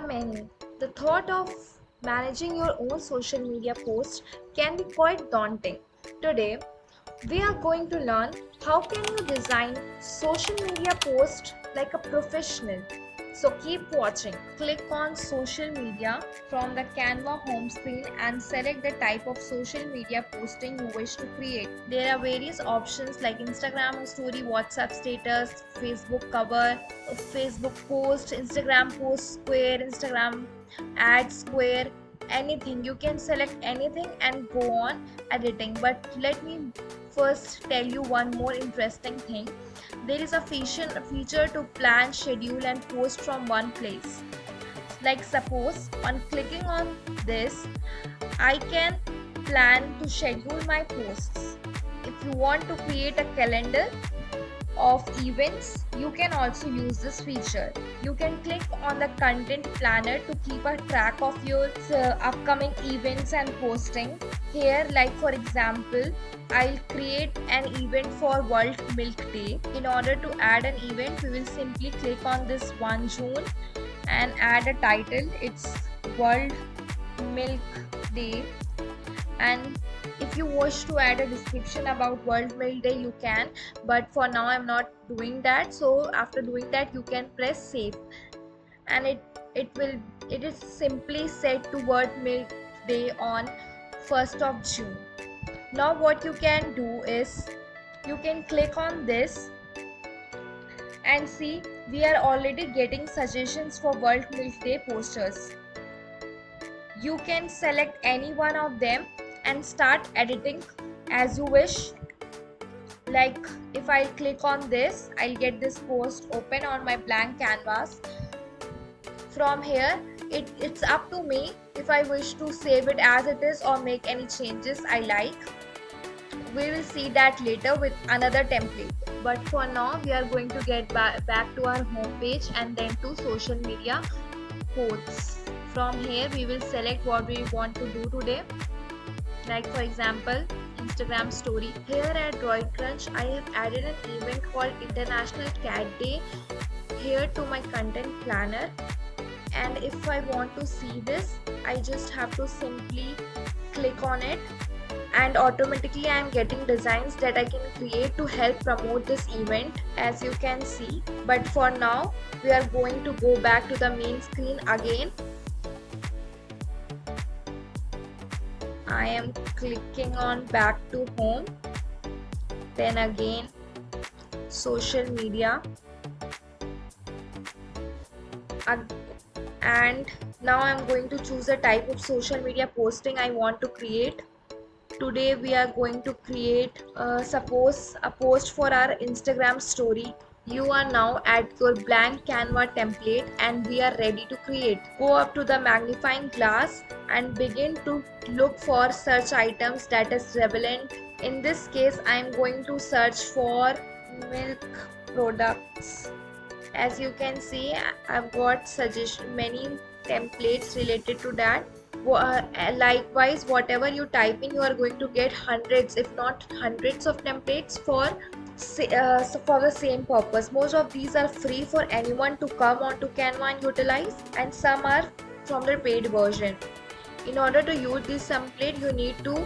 are many. The thought of managing your own social media posts can be quite daunting. Today, we are going to learn how can you design social media posts like a professional. So keep watching. Click on social media from the Canva home screen and select the type of social media posting you wish to create. There are various options like Instagram story, WhatsApp status, Facebook cover, Facebook post, Instagram post square, Instagram ad square, anything. You can select anything and go on editing. But let me first tell you one more interesting thing. There is a feature to plan, schedule and post from one place. Like suppose on clicking on this, I can plan to schedule my posts. If you want to create a calendar of events, you can also use this feature. You can click on the content planner to keep a track of your upcoming events and posting. Here, like for example, I'll create an event for World Milk Day. In order to add an event, we will simply click on this 1 June and add a title. It's World Milk Day. And if you wish to add a description about World Milk Day, you can, but for now I'm not doing that. So after doing that, you can press save, and it is simply set to World Milk Day on 1st of June. Now what you can do is you can click on this and see we are already getting suggestions for World Milk Day posters. You can select any one of them and start editing as you wish. Like if I click on this, I'll get this post open on my blank canvas. From here, it's up to me if I wish to save it as it is or make any changes I like. We will see that later with another template. But for now, we are going to get back to our home page and then to social media posts. From here, we will select what we want to do today. Like for example, Instagram story. Here at DroidCrunch, I have added an event called International Cat Day here to my content planner. And if I want to see this, I just have to simply click on it, and automatically I am getting designs that I can create to help promote this event, as you can see. But for now, we are going to go back to the main screen again. I am clicking on back to home, then again social media, and now I am going to choose a type of social media posting I want to create. Today we are going to create suppose a post for our Instagram story. You are now at your blank Canva template and we are ready to create. Go up to the magnifying glass and begin to look for search items that is relevant. In this case, I am going to search for milk products. As you can see, I've got many templates related to that. Likewise, whatever you type in, you are going to get hundreds, if not hundreds of templates for the same purpose. Most of these are free for anyone to come onto Canva and utilize, and some are from the paid version. In order to use this template, you need to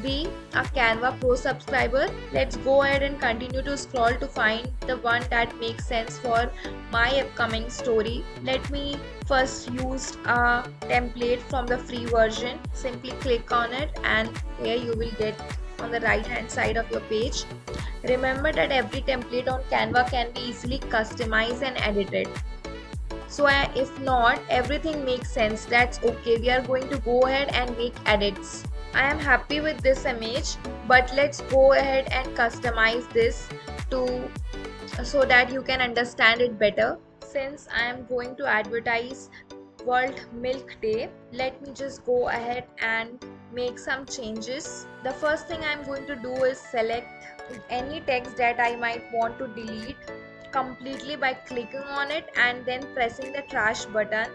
be a Canva Pro subscriber. Let's go ahead and continue to scroll to find the one that makes sense for my upcoming story. Let me first use a template from the free version. Simply click on it and here you will get on the right hand side of your page. Remember that every template on Canva can be easily customized and edited. So if not everything makes sense, that's okay. We are going to go ahead and make edits. I am happy with this image, but let's go ahead and customize this so that you can understand it better. Since I am going to advertise World Milk Day, let me just go ahead and make some changes. The first thing I am going to do is select any text that I might want to delete completely by clicking on it and then pressing the trash button.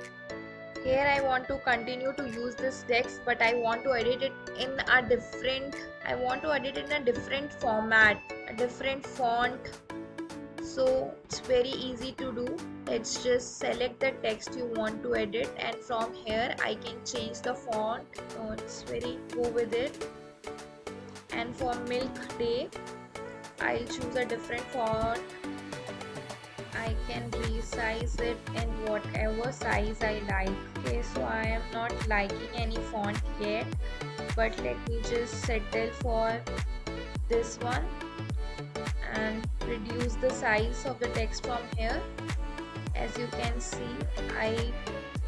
Here I want to continue to use this text, but I want to edit it in a different format, a different font. So very easy to do. Let's just select the text you want to edit, and from here I can change the font. It's very go with it. And for milk day, I'll choose a different font. I can resize it in whatever size I like. Okay, so I am not liking any font yet, but let me just settle for this one and reduce the size of the text from here. As you can see, I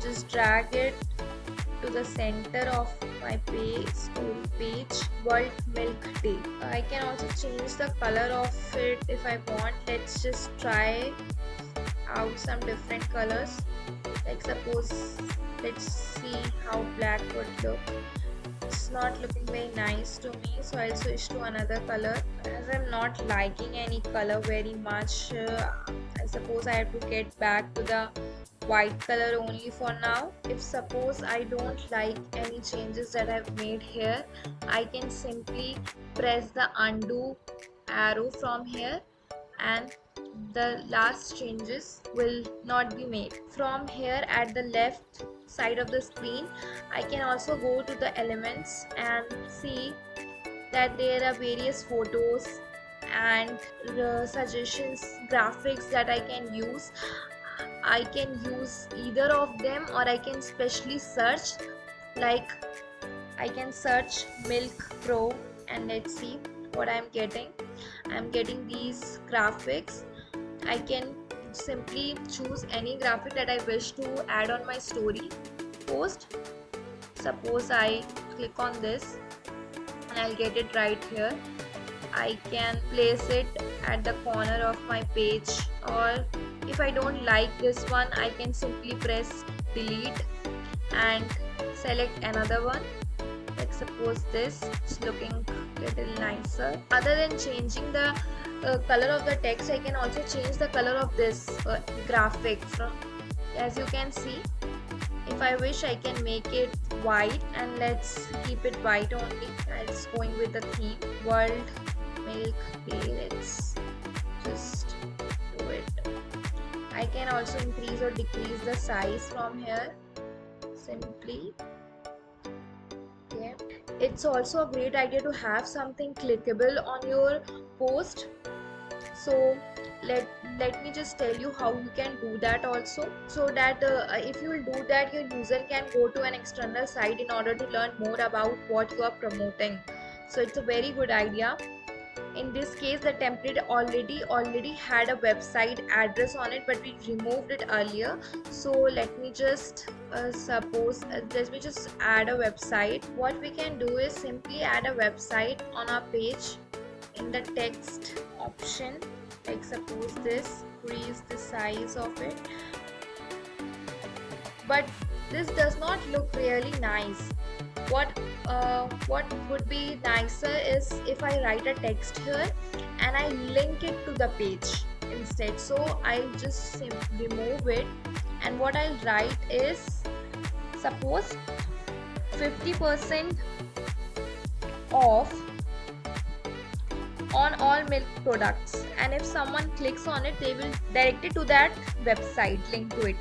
just drag it to the center of my story page, World Milk Day. I can also change the color of it if I want. Let's just try out some different colors. Like suppose, let's see how black would look. It's not looking very nice to me, so I'll switch to another color. As I'm not liking any color very much, I suppose I have to get back to the white color only for now. If suppose I don't like any changes that I've made here, I can simply press the undo arrow from here and the last changes will not be made. From here at the left side of the screen, I can also go to the elements and see that there are various photos and suggestions, graphics that I can use. I can use either of them, or I can specially search. Like I can search Milk Pro and let's see what I'm getting. I'm getting these graphics. I can simply choose any graphic that I wish to add on my story post. Suppose I click on this and I'll get it right here. I can place it at the corner of my page, or if I don't like this one, I can simply press delete and select another one. Like suppose this is looking a little nicer. Other than changing the color of the text, I can also change the color of this graphic. As you can see, if I wish, I can make it white, and let's keep it white only. It's going with the theme World Milk Day. Let's just do it. I can also increase or decrease the size from here simply. Okay. It's also a great idea to have something clickable on your post. So let me just tell you how you can do that also, so that if you will do that, your user can go to an external site in order to learn more about what you are promoting. So it's a very good idea. In this case, the template already had a website address on it, but we removed it earlier. So let me just let me just add a website. What we can do is simply add a website on our page in the text option. Like suppose this, increase the size of it, but this does not look really nice. What would be nicer is if I write a text here and I link it to the page instead. So I'll just remove it, and what I'll write is, suppose 50% off on all milk products, and if someone clicks on it, they will direct it to that website, link to it.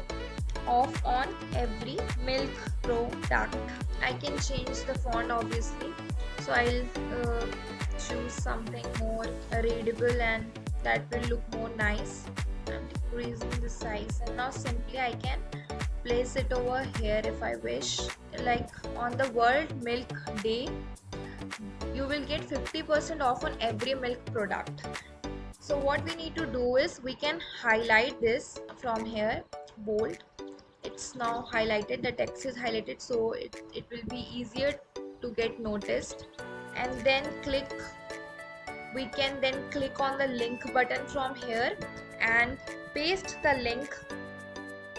Off on every milk product. I can change the font obviously, so I'll choose something more readable and that will look more nice. I'm decreasing the size, and now simply I can place it over here if I wish. Like on the World Milk Day, you will get 50% off on every milk product. So what we need to do is we can highlight this from here, bold. It's now highlighted, the text is highlighted, so it will be easier to get noticed. And then we can then click on the link button from here and paste the link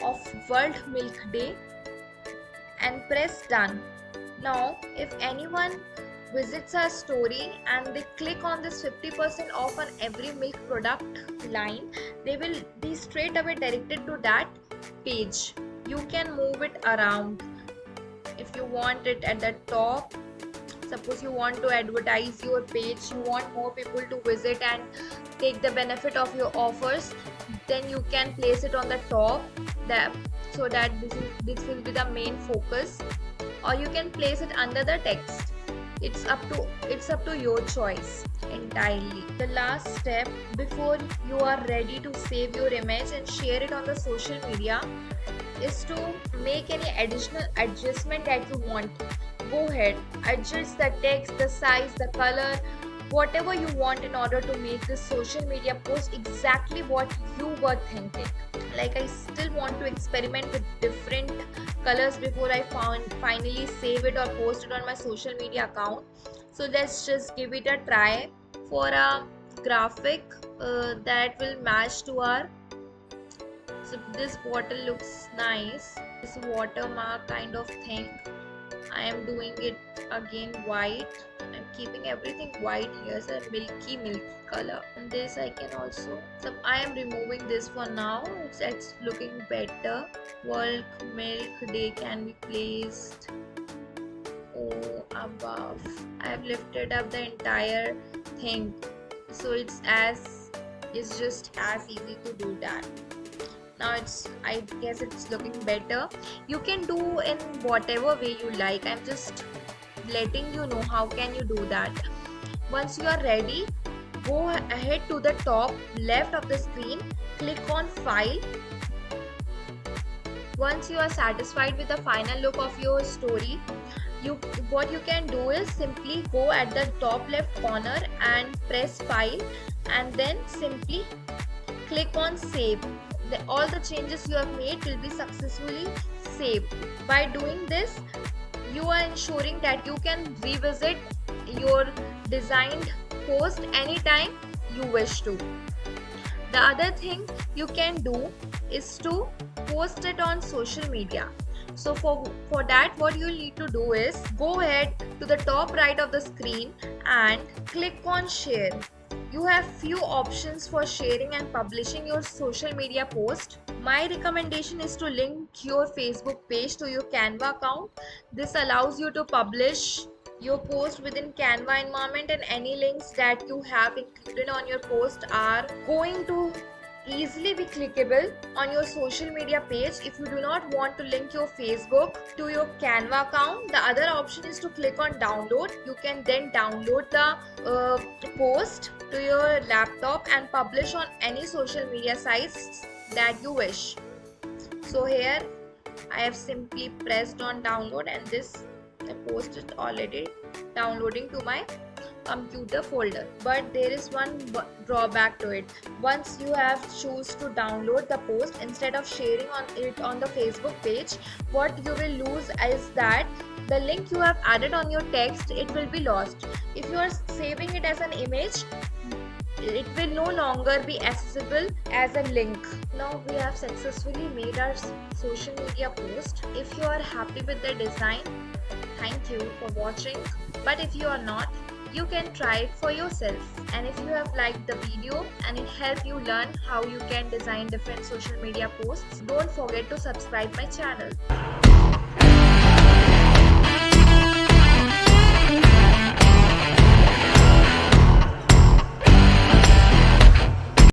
of World Milk Day and press done. Now if anyone visits our story and they click on this 50% off on every milk product line, they will be straight away directed to that page. You can move it around if you want it at the top. Suppose you want to advertise your page, you want more people to visit and take the benefit of your offers, then you can place it on the top, that so that this will be the main focus, or you can place it under the text. It's up to your choice entirely. The last step before you are ready to save your image and share it on the social media is to make any additional adjustment that you want. Go ahead, adjust the text, the size, the color, whatever you want in order to make this social media post exactly what you were thinking. Like, I still want to experiment with different colors before I finally save it or post it on my social media account. So let's just give it a try for a graphic that will match to our. So this bottle looks nice, this watermark kind of thing. I am doing it again white. I'm keeping everything white here, so milky color. And this I can also. So I am removing this for now. It's looking better. Milk day can be placed above. I have lifted up the entire thing, so it's just as easy to do that. Now I guess it's looking better. You can do in whatever way you like. I'm just letting you know how can you do that. Once you are ready, go ahead to the top left of the screen, click on file. Once you are satisfied with the final look of your story, what you can do is simply go at the top left corner and press file, and then simply click on save. All the changes you have made will be successfully saved. By doing this, you are ensuring that you can revisit your designed post anytime you wish to. The other thing you can do is to post it on social media. So for that, what you need to do is go ahead to the top right of the screen and click on share. You have few options for sharing and publishing your social media post. My recommendation is to link your Facebook page to your Canva account. This allows you to publish your post within Canva environment, and any links that you have included on your post are going to easily be clickable on your social media page. If you do not want to link your Facebook to your Canva account, the other option is to click on download. You can then download the post to your laptop and publish on any social media sites that you wish. So here I have simply pressed on download, and this post is already downloading to my computer folder. But there is one drawback to it. Once you have choose to download the post, instead of sharing it on the Facebook page, what you will lose is that the link you have added on your text, it will be lost. If you are saving it as an image, it will no longer be accessible as a link. Now we have successfully made our social media post. If you are happy with the design, thank you for watching. But if you are not, you can try it for yourself. And if you have liked the video and it helped you learn how you can design different social media posts, don't forget to subscribe my channel.